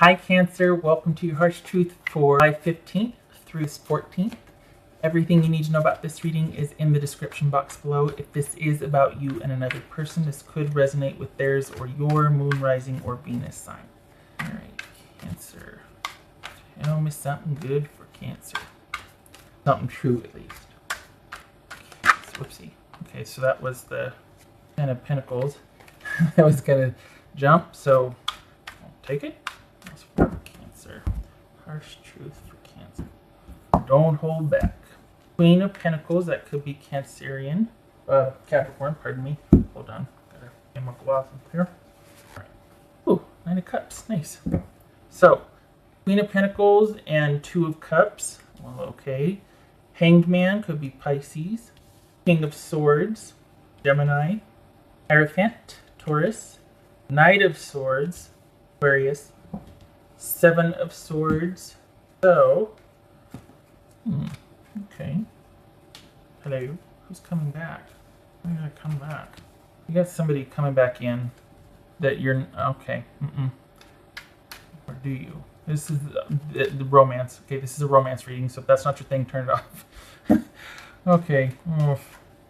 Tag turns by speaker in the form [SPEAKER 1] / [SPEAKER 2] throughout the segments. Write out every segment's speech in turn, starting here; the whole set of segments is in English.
[SPEAKER 1] Hi Cancer, welcome to your harsh truth for July 15th through 14th. Everything you need to know about this reading is in the description box below. If this is about you and another person, this could resonate with theirs or your moon, rising, or Venus sign. Alright, Cancer. Tell me something good for Cancer. Something true at least. Okay, whoopsie. Okay, so that was the Ten of Pentacles. That was gonna jump, so I'll take it. That's for Cancer. Harsh truth for Cancer. Don't hold back. Queen of Pentacles, that could be Cancerian. Capricorn, pardon me. Hold on. Gotta get my gloss up here. Alright. Ooh, Nine of Cups. Nice. So, Queen of Pentacles and Two of Cups. Well, okay. Hanged Man could be Pisces. King of Swords, Gemini. Hierophant, Taurus. Knight of Swords, Aquarius. Seven of Swords. So, okay. Hello. Who's coming back? Who's gonna come back? You got somebody coming back in that you're okay. Or do you? This is the romance. Okay, this is a romance reading, so if that's not your thing, turn it off. Okay.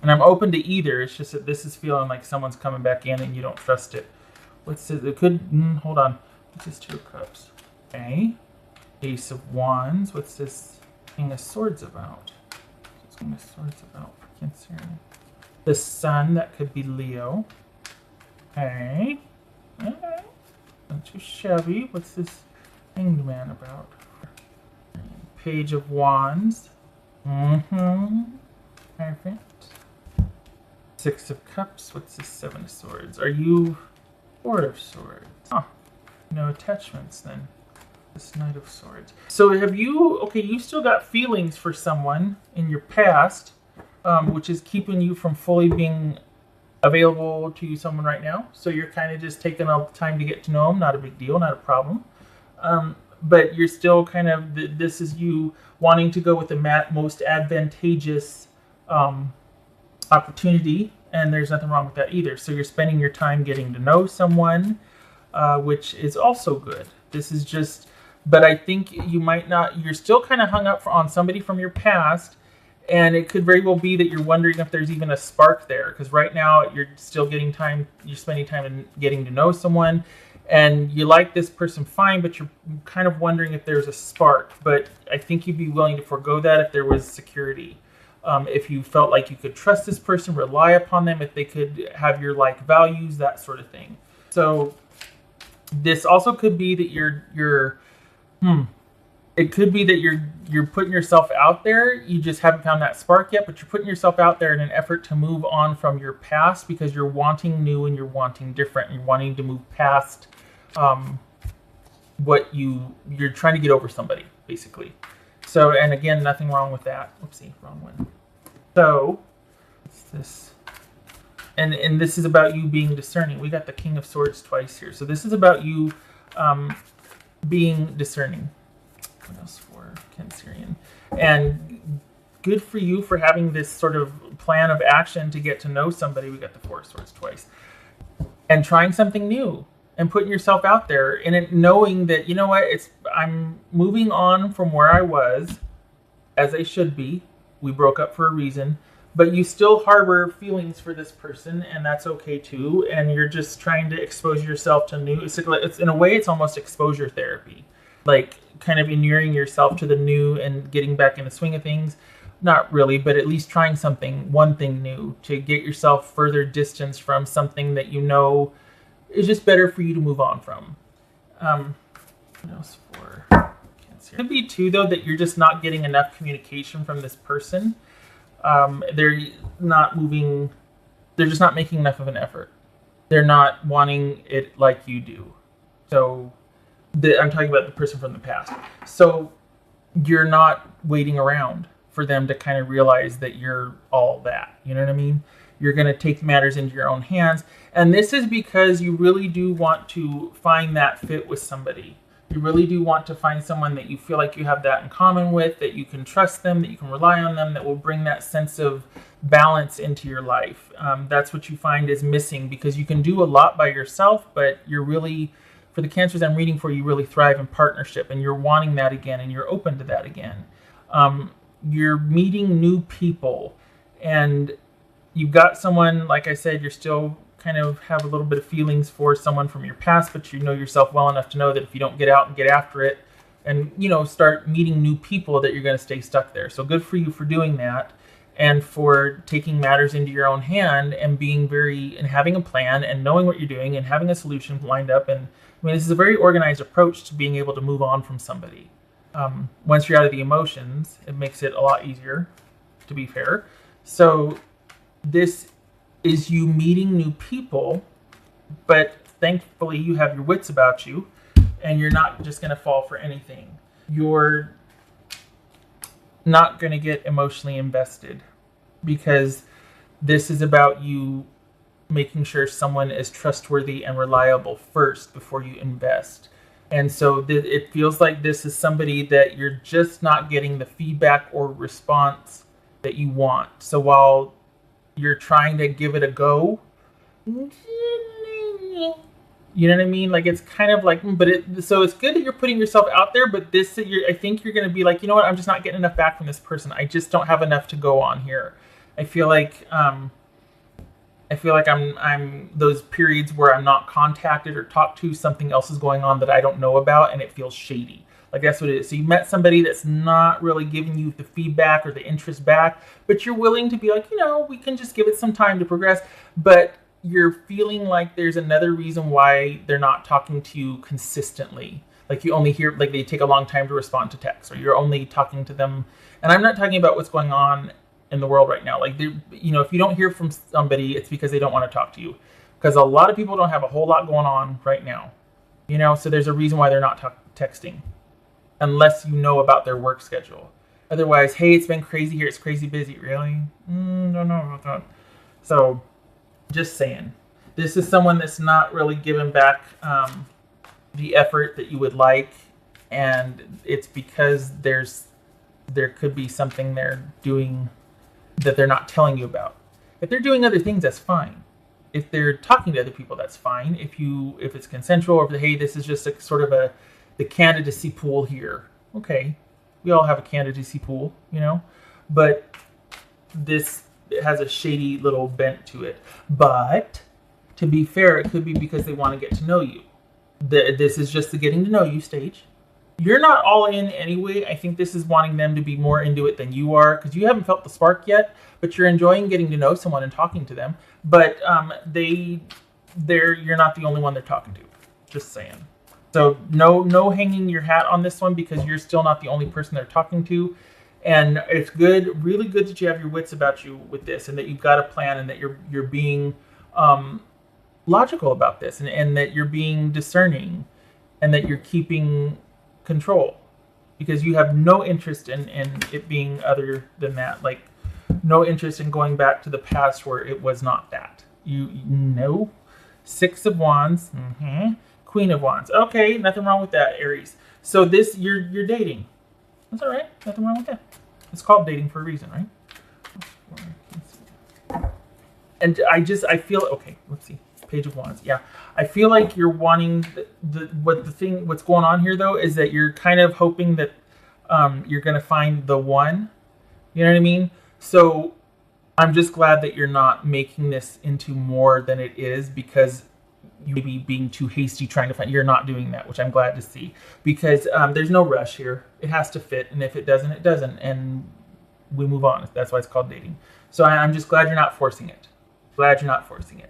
[SPEAKER 1] And I'm open to either. It's just that this is feeling like someone's coming back in and you don't trust it. What's this? It could. Hold on. What's this? Two of Cups. Okay. Ace of Wands. What's this King of Swords about? What's King of Swords about for Cancer? The Sun. That could be Leo. Okay. Alright. Not too shabby. What's this Hanged Man about? Page of Wands. Perfect. Six of Cups. What's this Seven of Swords? Are you Four of Swords? Huh. No attachments then. This Knight of Swords. So have you, okay, you still got feelings for someone in your past, which is keeping you from fully being available to someone right now. So you're kind of just taking all the time to get to know them. Not a big deal, not a problem. But you're still kind of, this is you wanting to go with the most advantageous opportunity, and there's nothing wrong with that either. So you're spending your time getting to know someone, which is also good. This is just, but I think you might not, you're still kind of hung up on somebody from your past, and it could very well be that you're wondering if there's even a spark there, because right now you're still getting time, you're spending time in getting to know someone, and you like this person fine, but you're kind of wondering if there's a spark. But I think you'd be willing to forego that if there was security. If you felt like you could trust this person, rely upon them, if they could have your like values, that sort of thing. So this also could be that it could be that you're putting yourself out there. You just haven't found that spark yet, but you're putting yourself out there in an effort to move on from your past because you're wanting new and you're wanting different and you're wanting to move past what you're trying to get over somebody, basically. So, and again, nothing wrong with that. Oopsie, wrong one. So, what's this? And this is about you being discerning. We got the King of Swords twice here. So this is about you being discerning. What else for Cancerian? And good for you for having this sort of plan of action to get to know somebody. We got the Four of Swords twice. And trying something new. And putting yourself out there and it, knowing that, you know what, I'm moving on from where I was, as I should be. We broke up for a reason, but you still harbor feelings for this person, and that's okay too. And you're just trying to expose yourself to new. It's in a way, it's almost exposure therapy, like kind of inuring yourself to the new and getting back in the swing of things. Not really, but at least trying one thing new to get yourself further distance from something that you know is just better for you to move on from. What else for Cancer? It could be too, though, that you're just not getting enough communication from this person. They're not moving. They're just not making enough of an effort. They're not wanting it like you do. So I'm talking about the person from the past. So you're not waiting around for them to kind of realize that you're all that. You know what I mean? You're going to take matters into your own hands. And this is because you really do want to find that fit with somebody. You really do want to find someone that you feel like you have that in common with, that you can trust them, that you can rely on them, that will bring that sense of balance into your life. That's what you find is missing, because you can do a lot by yourself, but you're really for the Cancers I'm reading for, you really thrive in partnership, and you're wanting that again, and you're open to that again. You're meeting new people, and you've got someone, like I said, you're still kind of have a little bit of feelings for someone from your past, but you know yourself well enough to know that if you don't get out and get after it and, you know, start meeting new people, that you're going to stay stuck there. So good for you for doing that, and for taking matters into your own hand and being and having a plan and knowing what you're doing and having a solution lined up. And I mean, this is a very organized approach to being able to move on from somebody. Once you're out of the emotions, it makes it a lot easier, to be fair. So this is you meeting new people, but thankfully you have your wits about you, and you're not just going to fall for anything. You're not going to get emotionally invested, because this is about you making sure someone is trustworthy and reliable first before you invest. And so it feels like this is somebody that you're just not getting the feedback or response that you want. So while you're trying to give it a go, you know what I mean? Like, it's kind of like, so it's good that you're putting yourself out there, but I think you're going to be like, you know what? I'm just not getting enough back from this person. I just don't have enough to go on here. I feel like I'm those periods where I'm not contacted or talked to, something else is going on that I don't know about, and it feels shady. Like, that's what it is. So you met somebody that's not really giving you the feedback or the interest back, but you're willing to be like, you know, we can just give it some time to progress. But you're feeling like there's another reason why they're not talking to you consistently. Like, you only hear, like, they take a long time to respond to text, or you're only talking to them. And I'm not talking about what's going on in the world right now. Like, you know, if you don't hear from somebody, it's because they don't want to talk to you. Because a lot of people don't have a whole lot going on right now. You know, so there's a reason why they're not texting. Unless you know about their work schedule. Otherwise, hey, it's been crazy here. It's crazy busy. Really? Don't know about that. So, just saying. This is someone that's not really giving back the effort that you would like. And it's because there could be something they're doing that they're not telling you about. If they're doing other things, that's fine. If they're talking to other people, that's fine. If it's consensual, or hey, this is just a sort of the candidacy pool here. Okay, we all have a candidacy pool, you know, but this has a shady little bent to it. But to be fair, it could be because they want to get to know you. This is just the getting to know you stage. You're not all in anyway. I think this is wanting them to be more into it than you are, because you haven't felt the spark yet, but you're enjoying getting to know someone and talking to them. But you're not the only one they're talking to. Just saying. So no hanging your hat on this one, because you're still not the only person they're talking to. And it's good, really good that you have your wits about you with this, and that you've got a plan, and that you're being logical about this, and that you're being discerning, and that you're keeping control, because you have no interest in it being other than that. Like, no interest in going back to the past where it was not that. You know, Six of Wands, Queen of Wands. Okay, nothing wrong with that, Aries. So this, you're dating. That's all right. Nothing wrong with that. It's called dating for a reason, right? And I feel, okay, let's see. Page of Wands. Yeah. I feel like you're wanting what's going on here, though, is that you're kind of hoping that you're going to find the one. You know what I mean? So I'm just glad that you're not making this into more than it is, because you may be being too hasty trying to find. You're not doing that, which I'm glad to see, because there's no rush here. It has to fit, and if it doesn't, it doesn't, and we move on. That's why it's called dating. So I'm just glad you're not forcing it. Glad you're not forcing it.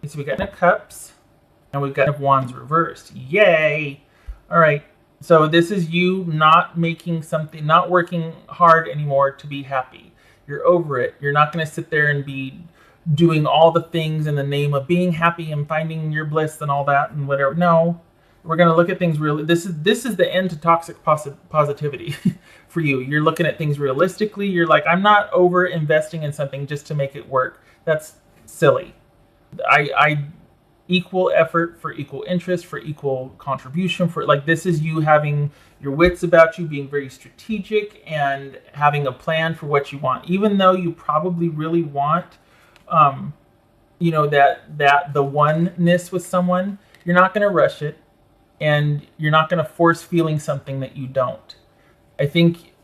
[SPEAKER 1] So we got Knight of Cups, and we've got Knight of Wands reversed. Yay! All right. So this is you not working hard anymore to be happy. You're over it. You're not going to sit there and be doing all the things in the name of being happy and finding your bliss and all that and whatever. No, we're going to look at things really. This is the end to toxic positivity for you. You're looking at things realistically. You're like, I'm not over investing in something just to make it work. That's silly. equal effort for equal interest, for equal contribution, for like this is you having your wits about you, being very strategic and having a plan for what you want, even though you probably really want you know, that the oneness with someone. You're not going to rush it, and you're not going to force feeling something that you don't. I think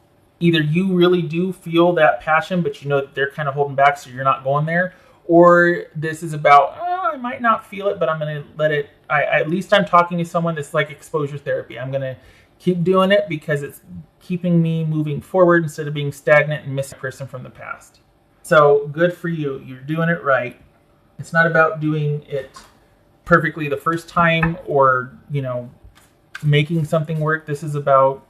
[SPEAKER 1] either you really do feel that passion, but you know that they're kind of holding back, so you're not going there, or this is about, oh, I might not feel it, but I'm going to let it. At least I'm talking to someone that's like exposure therapy. I'm going to keep doing it because it's keeping me moving forward instead of being stagnant and missing a person from the past. So good for you. You're doing it right. It's not about doing it perfectly the first time or, you know, making something work. This is about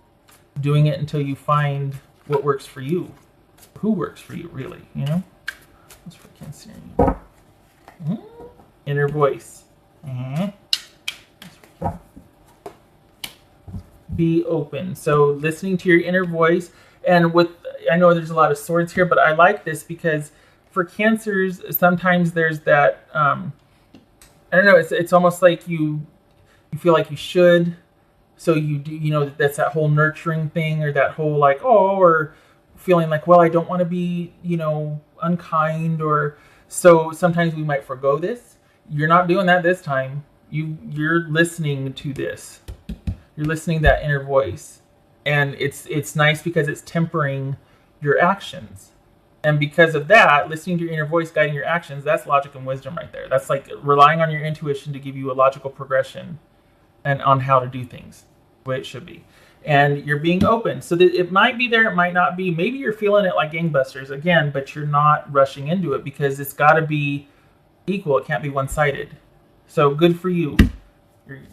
[SPEAKER 1] doing it until you find what works for you. Who works for you, really, you know? What's for Cancer? Inner voice. Be open. So listening to your inner voice. And with, I know there's a lot of swords here, but I like this because for Cancers, sometimes there's that, I don't know, it's almost like you feel like you should. So you do, you know, that's that whole nurturing thing, or that whole like, oh, or feeling like, well, I don't want to be, you know, unkind, or so sometimes we might forego this. You're not doing that this time. You're listening to this. You're listening to that inner voice. And it's nice because it's tempering your actions. And because of that, listening to your inner voice guiding your actions, that's logic and wisdom right there. That's like relying on your intuition to give you a logical progression and on how to do things the way it should be. And you're being open. So that it might be there, it might not be. Maybe you're feeling it like gangbusters again, but you're not rushing into it because it's got to be equal. It can't be one-sided. So good for you.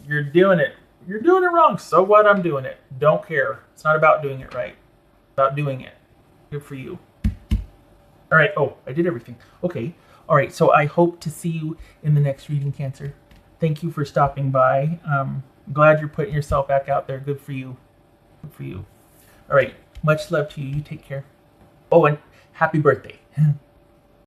[SPEAKER 1] You're doing it. You're doing it wrong. So what? I'm doing it. Don't care. It's not about doing it right. It's about doing it. Good for you. All right. Oh, I did everything. Okay. All right. So I hope to see you in the next reading, Cancer. Thank you for stopping by. I'm glad you're putting yourself back out there. Good for you. Good for you. All right. Much love to you. You take care. Oh, and happy birthday.